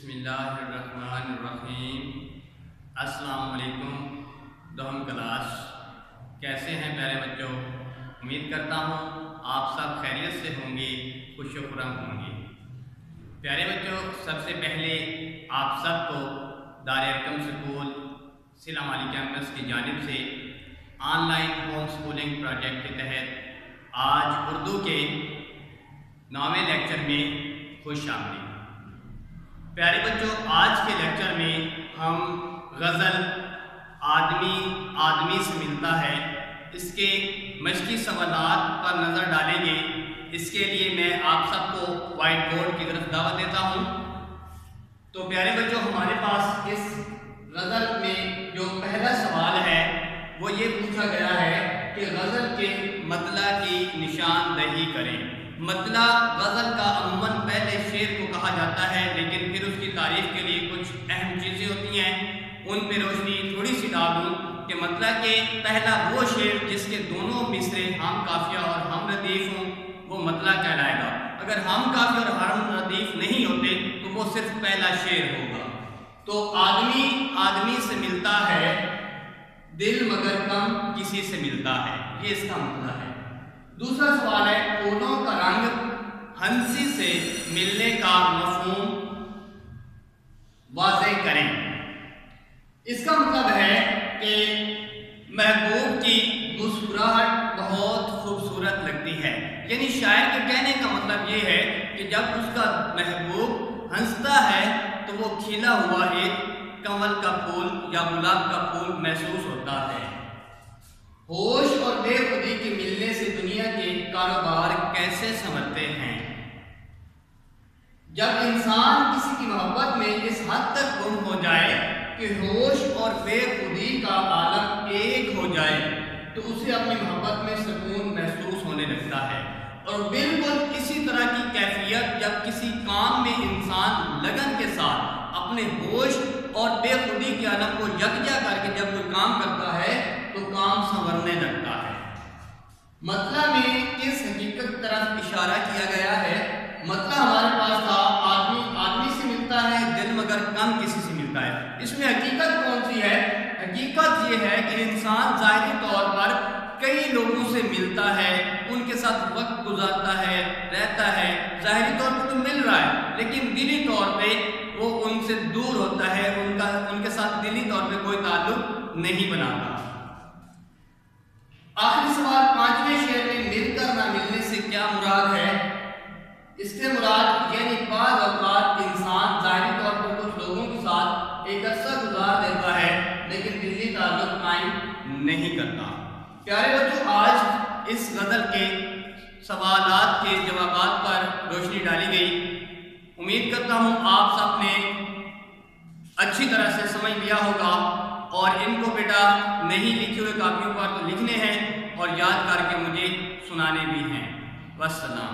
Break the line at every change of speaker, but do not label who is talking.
बिस्मिल्लाहिर्रहमानिर्रहीम। अस्सलाम वालेकुम। दहम क्लास, कैसे हैं प्यारे बच्चों? उम्मीद करता हूँ आप सब खैरियत से होंगे, खुश व खुर्रम होंगे। प्यारे बच्चों, सबसे पहले आप सबको दार-ए-अरकम स्कूल सिला माली कैंपस की जानिब से ऑनलाइन होम स्कूलिंग प्रोजेक्ट के तहत आज उर्दू के 9वें लेक्चर में खुश आमदीद। प्यारे बच्चों, आज के लेक्चर में हम गज़ल आदमी से मिलता है इसके मशक़ी सवालात पर नज़र डालेंगे। इसके लिए मैं आप सबको वाइट बोर्ड की तरफ दावत देता हूँ। तो प्यारे बच्चों, हमारे पास इस गज़ल में जो पहला सवाल है वो ये पूछा गया है कि गज़ल के मतला की निशानदही करें। मतला गज़ल का अमूमन पहले शेर को कहा जाता है, लेकिन फिर उसकी तारीफ के लिए कुछ अहम चीज़ें होती हैं, उन पे रोशनी थोड़ी सी डाल दूँ कि मतला के पहला वो शेर जिसके दोनों मिसरे हम काफिया और हम रदीफ हों वो मतला कहलाएगा। अगर हम काफिया और हम रदीफ नहीं होते तो वो सिर्फ पहला शेर होगा। तो आदमी से मिलता है, दिल मगर कम किसी से मिलता है, ये इसका मतलब है। दूसरा सवाल है, फूलों का रंग हंसी से मिलने का मफ़हूम वाज़ेह करें। इसका मतलब है कि महबूब की मुस्कुराहट बहुत खूबसूरत लगती है। यानी शायर के कहने का मतलब ये है कि जब उसका महबूब हंसता है तो वो खिला हुआ एक कमल का फूल या गुलाब का फूल महसूस होता है। होश और बेखुदी के मिलने से दुनिया के कारोबार कैसे संवरते हैं। जब इंसान किसी की मोहब्बत में इस हद तक गुम हो जाए कि होश और बेखुदी का आलम एक हो जाए तो उसे अपनी मोहब्बत में सुकून महसूस होने लगता है। और बिल्कुल इसी तरह की कैफियत जब किसी काम में इंसान लगन के साथ अपने होश और बेखुदी के आलम को यकजा करके जब कोई काम करता है तो काम संवरने लगता है। मतला में किस हकीकत तरफ इशारा किया गया है? मतला हमारे पास था आदमी से मिलता है, दिल मगर कम किसी से मिलता है। इसमें हकीकत कौन सी है? हकीकत ये है कि इंसान ज़ाहिरी तौर पर कई लोगों से मिलता है, उनके साथ वक्त गुजारता है, रहता है, ज़ाहिरी तौर पर तो मिल रहा है, लेकिन दिली तौर पे वो उनसे दूर होता है, उनके साथ दिली तौर पे कोई ताल्लुक नहीं बनाता। आखिरी सवाल, 5वें शेर में मिलकर ना मिलने से क्या मुराद है? इससे मुराद यानी बाज़ औक़ात इंसान ज़ाहिरी तौर पर कुछ लोगों के साथ एक अरसा गुजार देता है लेकिन दिली ताल्लुक कायम नहीं करता। प्यारे बच्चों, आज इस गज़ल के सवालात के जवाबात पर रोशनी डाली गई। उम्मीद करता हूँ आप सबने अच्छी तरह से समझ लिया होगा और इनको बेटा नहीं लिखे हुए कापियों पर तो लिखने हैं और याद करके मुझे सुनाने भी हैं। वस्सलाम।